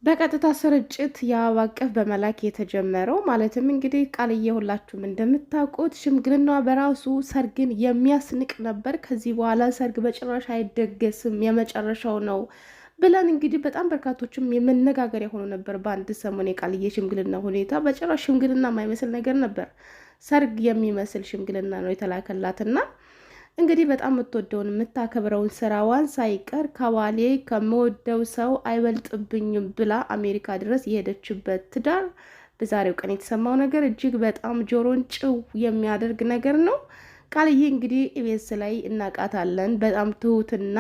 በቀጥታ ስርጭት የአበባ እቅፍ በመላክ የተጀመረው ማለትም እንግዲህ ቃልዬ ሁላችሁም እንደምታውቁት ሽምግልናዋ በራሱ ሰርግን የሚያስንቅ ነበር። ከዚህ በኋላ ሰርግ በጭራሽ አይደገስም የመጨረሻው ነው ብለን እንግዲህ በጣም በርካቶችም የመነጋገሪያ ሆኖ ነበር። በአንድ ሰሞን የቃልዬ ሽምግልና ሁኔታ በጭራሽ ሽምግልና የማይመስል ነገር ነበር። ሰርግ የሚመስል ሽምግልና ነው የተላከላትና እንግዲህ በጣም የምትወደውን የምታከብረውን ስራዋን ሳይቀር ከባሌ ከምወደው ሰው አይበልጥብኝም ብላ አሜሪካ ድረስ የሄደችበት ትዳር በዛሬው ቀን የተሰማው ነገር እጅግ በጣም ጆሮን ጭው የሚያደርግ ነገር ነው። ቃልዬ እንግዲህ ኢቢኤስ ላይ እናቃታለን። በጣም ትሁትና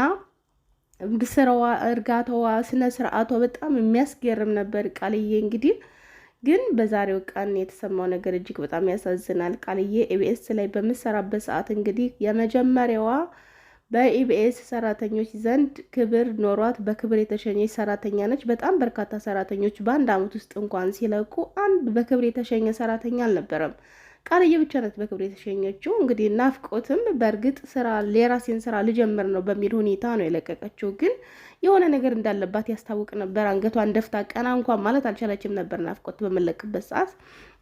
ስራዋ፣ እርጋታዋ፣ ስነ ስርዓቷ በጣም የሚያስገርም ነበር። ቃልዬ እንግዲህ ግን በዛሬው ቀን የተሰማው ነገር እጅግ በጣም ያሳዝናል። ቃልዬ ኢቢኤስ ላይ በምሰራበት ሰዓት እንግዲህ የመጀመሪያዋ በኢቢኤስ ሰራተኞች ዘንድ ክብር ኖሯት በክብር የተሸኘች ሰራተኛ ነች። በጣም በርካታ ሰራተኞች በአንድ አመት ውስጥ እንኳን ሲለቁ አንድ በክብር የተሸኘ ሰራተኛ አልነበረም። ቃልዬ ብቻ ናት በክብር የተሸኘችው። እንግዲህ ናፍቆትም በእርግጥ ስራ የራሴን ስራ ልጀምር ነው በሚል ሁኔታ ነው የለቀቀችው። ግን የሆነ ነገር እንዳለባት ያስታውቅ ነበር። አንገቷን ደፍታ ቀና እንኳን ማለት አልቻለችም ነበር ናፍቆት በመለቅበት ሰዓት።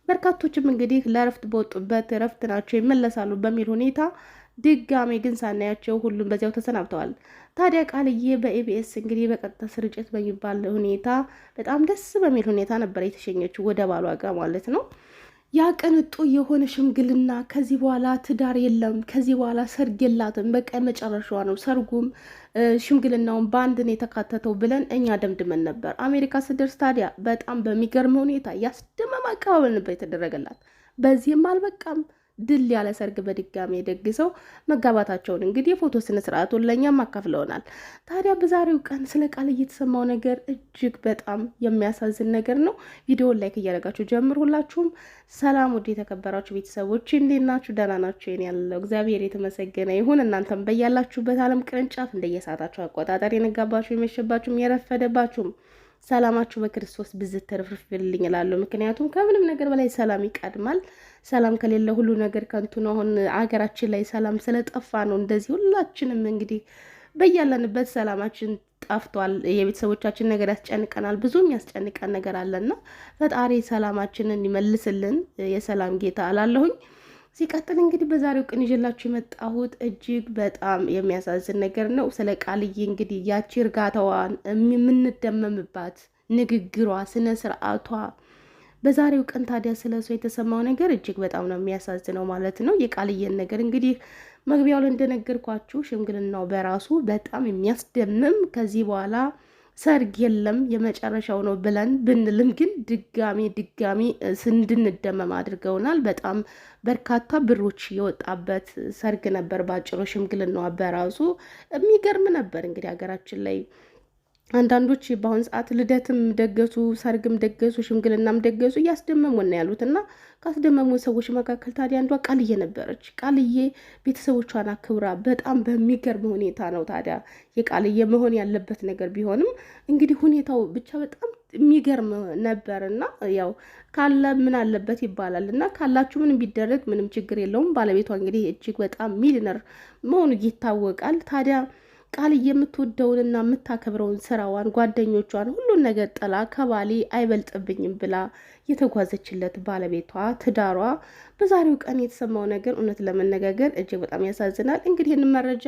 በርካቶችም እንግዲህ ለእረፍት በወጡበት እረፍት ናቸው ይመለሳሉ በሚል ሁኔታ ድጋሜ ግን ሳናያቸው ሁሉም በዚያው ተሰናብተዋል። ታዲያ ቃልዬ በኢቢኤስ እንግዲህ በቀጥታ ስርጭት በሚባል ሁኔታ በጣም ደስ በሚል ሁኔታ ነበር የተሸኘችው ወደ ባሏ ጋር ማለት ነው። ያ ቅንጡ የሆነ ሽምግልና ከዚህ በኋላ ትዳር የለም፣ ከዚህ በኋላ ሰርግ የላትም፣ በቃ መጨረሻዋ ነው፣ ሰርጉም ሽምግልናውን በአንድ ነው የተካተተው ብለን እኛ ደምድመን ነበር። አሜሪካ ስደርስ ታዲያ በጣም በሚገርም ሁኔታ ያስደመም አቀባበል ነበር የተደረገላት። በዚህም አልበቃም፣ ድል ያለ ሰርግ በድጋሚ ደግሰው መጋባታቸውን እንግዲህ የፎቶ ስነ ስርዓቱን ለእኛም አካፍለውናል። ታዲያ በዛሬው ቀን ስለ ቃል እየተሰማው ነገር እጅግ በጣም የሚያሳዝን ነገር ነው። ቪዲዮውን ላይክ እያደረጋችሁ ጀምር። ሁላችሁም ሰላም ውድ የተከበራችሁ ቤተሰቦች እንዴት ናችሁ? ደህና ናችሁ? የኔ ያለው እግዚአብሔር የተመሰገነ ይሁን። እናንተም በያላችሁበት ዓለም ቅርንጫፍ እንደየሰዓታችሁ አቆጣጠር የነጋባችሁ የመሸባችሁም የረፈደባችሁም ሰላማችሁ በክርስቶስ ብዝት ተርፍርፍልኝ እላለሁ። ምክንያቱም ከምንም ነገር በላይ ሰላም ይቀድማል። ሰላም ከሌለ ሁሉ ነገር ከንቱ ነው። አሁን አገራችን ላይ ሰላም ስለጠፋ ነው እንደዚህ ሁላችንም እንግዲህ በያለንበት ሰላማችን ጠፍቷል። የቤተሰቦቻችን ነገር ያስጨንቀናል። ብዙም ያስጨንቀን ነገር አለና ፈጣሪ ሰላማችንን ይመልስልን የሰላም ጌታ አላለሁኝ። ሲቀጥል እንግዲህ በዛሬው ቀን ይዤላችሁ የመጣሁት እጅግ በጣም የሚያሳዝን ነገር ነው። ስለ ቃልዬ እንግዲህ ያቺ እርጋታዋን የምንደመምባት ንግግሯ፣ ስነ ስርዓቷ በዛሬው ቀን ታዲያ ስለ እሷ የተሰማው ነገር እጅግ በጣም ነው የሚያሳዝነው ማለት ነው። የቃልዬን ነገር እንግዲህ መግቢያው ላይ እንደነገርኳችሁ ሽምግልናው በራሱ በጣም የሚያስደምም ከዚህ በኋላ ሰርግ የለም የመጨረሻው ነው ብለን ብንልም ግን ድጋሚ እንድንደመም አድርገውናል። በጣም በርካታ ብሮች የወጣበት ሰርግ ነበር። ባጭሩ ሽምግልናዋ በራሱ የሚገርም ነበር። እንግዲህ ሀገራችን ላይ አንዳንዶች በአሁን ሰዓት ልደትም ደገሱ፣ ሰርግም ደገሱ፣ ሽምግልናም ደገሱ እያስደመሙን ነው ያሉት እና ካስደመሙ ሰዎች መካከል ታዲያ አንዷ ቃልዬ ነበረች። ቃልዬ ቤተሰቦቿን አክብራ በጣም በሚገርም ሁኔታ ነው ታዲያ የቃልዬ መሆን ያለበት ነገር ቢሆንም እንግዲህ ሁኔታው ብቻ በጣም የሚገርም ነበር እና ያው ካለ ምን አለበት ይባላል እና ካላችሁ ምንም ቢደረግ ምንም ችግር የለውም። ባለቤቷ እንግዲህ እጅግ በጣም ሚሊነር መሆኑ ይታወቃል። ታዲያ ቃል የምትወደውንና የምታከብረውን ስራዋን፣ ጓደኞቿን፣ ሁሉን ነገር ጥላ ከባሌ አይበልጥብኝም ብላ የተጓዘችለት ባለቤቷ ትዳሯ በዛሬው ቀን የተሰማው ነገር እውነት ለመነጋገር እጅግ በጣም ያሳዝናል። እንግዲህ ይህን መረጃ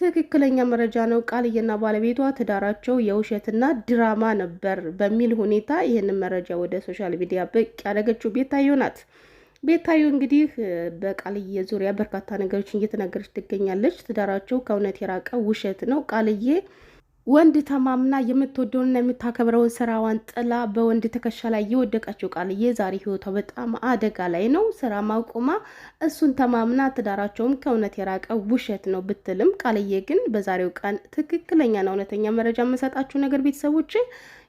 ትክክለኛ መረጃ ነው። ቃልዬና ባለቤቷ ትዳራቸው የውሸትና ድራማ ነበር በሚል ሁኔታ ይህንን መረጃ ወደ ሶሻል ሚዲያ ብቅ ያደረገችው ቤታዮ ናት። ቤታዮ እንግዲህ በቃልዬ ዙሪያ በርካታ ነገሮችን እየተናገረች ትገኛለች። ትዳራቸው ከእውነት የራቀ ውሸት ነው። ቃልዬ ወንድ ተማምና የምትወደውንና የምታከብረውን ስራዋን ጥላ በወንድ ትከሻ ላይ የወደቀችው ቃልዬ ዛሬ ህይወቷ በጣም አደጋ ላይ ነው። ስራ ማቆማ እሱን ተማምና ትዳራቸውም ከእውነት የራቀ ውሸት ነው ብትልም ቃልዬ ግን በዛሬው ቀን ትክክለኛና እውነተኛ መረጃ የምሰጣችሁ ነገር ቤተሰቦች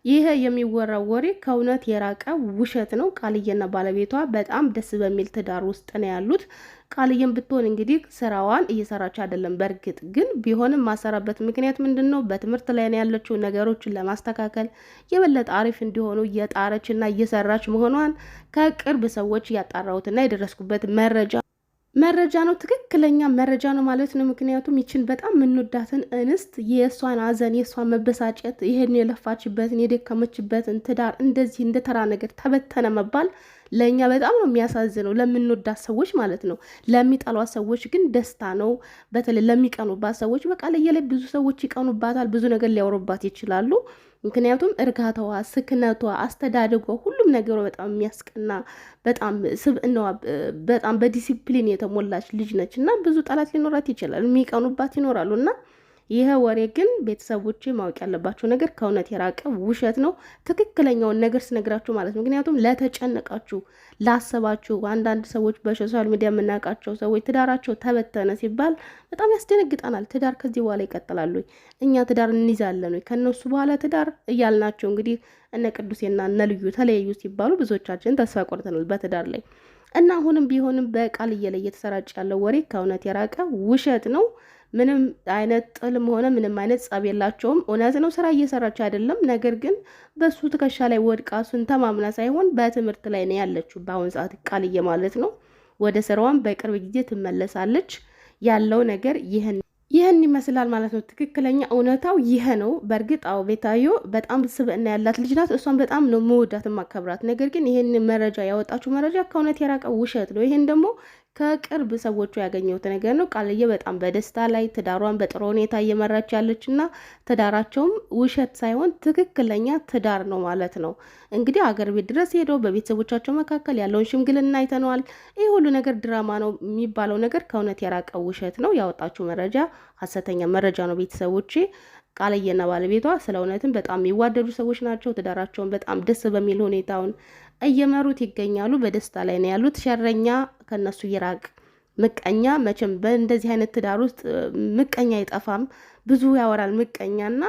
ይሄ የሚወራው ወሬ ከእውነት የራቀ ውሸት ነው። ቃልዬና ባለቤቷ በጣም ደስ በሚል ትዳር ውስጥ ነው ያሉት። ቃልዬም ብትሆን እንግዲህ ስራዋን እየሰራች አይደለም። በእርግጥ ግን ቢሆንም ማሰራበት ምክንያት ምንድን ነው? በትምህርት ላይ ነው ያለችው። ነገሮችን ለማስተካከል የበለጠ አሪፍ እንዲሆኑ እየጣረችና እየሰራች መሆኗን ከቅርብ ሰዎች ያጣራሁትና የደረስኩበት መረጃ ነው፣ ትክክለኛ መረጃ ነው ማለት ነው። ምክንያቱም ይችን በጣም የምንወዳትን እንስት የእሷን ሐዘን የእሷን መበሳጨት ይሄን የለፋችበትን የደከመችበትን ትዳር እንደዚህ እንደ ተራ ነገር ተበተነ መባል ለእኛ በጣም ነው የሚያሳዝነው፣ ለምንወዳት ሰዎች ማለት ነው። ለሚጠሏት ሰዎች ግን ደስታ ነው። በተለይ ለሚቀኑባት ሰዎች በቃ ለየላይ ብዙ ሰዎች ይቀኑባታል፣ ብዙ ነገር ሊያወሩባት ይችላሉ። ምክንያቱም እርጋታዋ፣ ስክነቷ፣ አስተዳደጓ ሁሉም ነገሯ በጣም የሚያስቀና በጣም ስብዕናዋ በጣም በዲሲፕሊን የተሞላች ልጅ ነች እና ብዙ ጠላት ሊኖራት ይችላል፣ የሚቀኑባት ይኖራሉ እና ይሄ ወሬ ግን ቤተሰቦቼ ማወቅ ያለባቸው ነገር ከእውነት የራቀ ውሸት ነው። ትክክለኛውን ነገር ስነግራችሁ ማለት ነው። ምክንያቱም ለተጨነቃችሁ፣ ላሰባችሁ አንዳንድ ሰዎች በሶሻል ሚዲያ የምናውቃቸው ሰዎች ትዳራቸው ተበተነ ሲባል በጣም ያስደነግጠናል። ትዳር ከዚህ በኋላ ይቀጥላሉ? እኛ ትዳር እንይዛለን ወይ ከነሱ በኋላ ትዳር እያልናቸው እንግዲህ እነ ቅዱሴና እነ ልዩ ተለያዩ ሲባሉ ብዙዎቻችን ተስፋ ቆርተናል በትዳር ላይ እና አሁንም ቢሆንም በቃልዬ ላይ እየተሰራጨ ያለው ወሬ ከእውነት የራቀ ውሸት ነው። ምንም አይነት ጥልም ሆነ ምንም አይነት ጸብ የላቸውም። እውነት ነው ስራ እየሰራች አይደለም። ነገር ግን በሱ ትከሻ ላይ ወድቃ እሱን ተማምና ሳይሆን በትምህርት ላይ ነው ያለችው በአሁን ሰዓት ቃልዬ ማለት ነው። ወደ ስራዋን በቅርብ ጊዜ ትመለሳለች። ያለው ነገር ይህን ይመስላል ማለት ነው። ትክክለኛ እውነታው ይሄ ነው። በእርግጥ አዎ ቤታዮ በጣም ስብዕና ያላት ልጅ ናት። እሷን በጣም ነው መወዳት ማከብራት። ነገር ግን ይህን መረጃ ያወጣችው መረጃ ከእውነት የራቀ ውሸት ነው። ይህን ደግሞ ከቅርብ ሰዎቹ ያገኘሁት ነገር ነው። ቃልዬ በጣም በደስታ ላይ ትዳሯን በጥሩ ሁኔታ እየመራች ያለች እና ትዳራቸውም ውሸት ሳይሆን ትክክለኛ ትዳር ነው ማለት ነው። እንግዲህ አገር ቤት ድረስ ሄደው በቤተሰቦቻቸው መካከል ያለውን ሽምግልና አይተነዋል። ይህ ሁሉ ነገር ድራማ ነው የሚባለው ነገር ከእውነት የራቀ ውሸት ነው። ያወጣችው መረጃ ሀሰተኛ መረጃ ነው። ቤተሰቦቼ ቃልዬና ባለቤቷ ስለ እውነትም በጣም የሚዋደዱ ሰዎች ናቸው። ትዳራቸውን በጣም ደስ በሚል ሁኔታውን እየመሩት ይገኛሉ። በደስታ ላይ ነው ያሉት። ሸረኛ ከነሱ ይራቅ። ምቀኛ መቼም በእንደዚህ አይነት ትዳር ውስጥ ምቀኛ አይጠፋም። ብዙ ያወራል ምቀኛና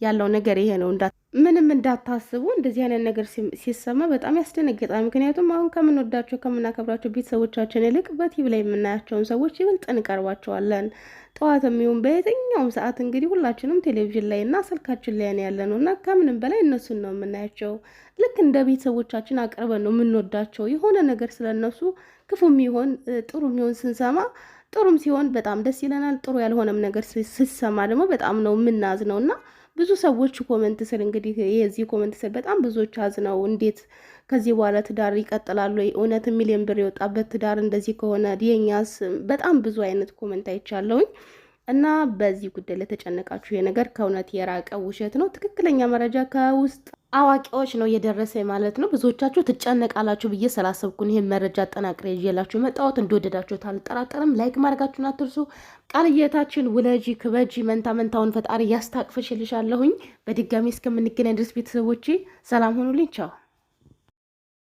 ያለው ነገር ይሄ ነው። ምንም እንዳታስቡ። እንደዚህ አይነት ነገር ሲሰማ በጣም ያስደነግጣል። ምክንያቱም አሁን ከምንወዳቸው ከምናከብራቸው ቤተሰቦቻችን ይልቅ በቲቪ ላይ የምናያቸውን ሰዎች ይበልጥ እንቀርባቸዋለን። ጠዋት የሚሆን በየትኛውም ሰዓት እንግዲህ ሁላችንም ቴሌቪዥን ላይ እና ስልካችን ላይ ያለ ነው እና ከምንም በላይ እነሱን ነው የምናያቸው። ልክ እንደ ቤተሰቦቻችን አቅርበን ነው የምንወዳቸው። የሆነ ነገር ስለነሱ ክፉ የሚሆን ጥሩ የሚሆን ስንሰማ ጥሩም ሲሆን በጣም ደስ ይለናል። ጥሩ ያልሆነም ነገር ስሰማ ደግሞ በጣም ነው የምናዝነው እና ብዙ ሰዎች ኮመንት ስር እንግዲህ የዚህ ኮመንት ስር በጣም ብዙዎች አዝነው እንዴት ከዚህ በኋላ ትዳር ይቀጥላሉ ወይ? እውነት ሚሊዮን ብር የወጣበት ትዳር እንደዚህ ከሆነ የኛስ? በጣም ብዙ አይነት ኮመንት አይቻለሁኝ እና በዚህ ጉዳይ ለተጨነቃችሁ ይሄ ነገር ከእውነት የራቀ ውሸት ነው። ትክክለኛ መረጃ ከውስጥ አዋቂዎች ነው እየደረሰ ማለት ነው። ብዙዎቻችሁ ትጨነቃላችሁ ብዬ ስላሰብኩን ይሄን መረጃ አጠናቅሬ ይዤላችሁ መጣሁት። እንደወደዳችሁት አልጠራጠርም። ላይክ ማድረጋችሁን አትርሱ። ቃልየታችን ውለጂ ክበጂ መንታ መንታውን ፈጣሪ ያስታቅፍሽልሻለሁኝ። በድጋሚ እስከምንገናኝ ድረስ ቤተሰቦቼ ሰላም ሆኑልኝ። ቻው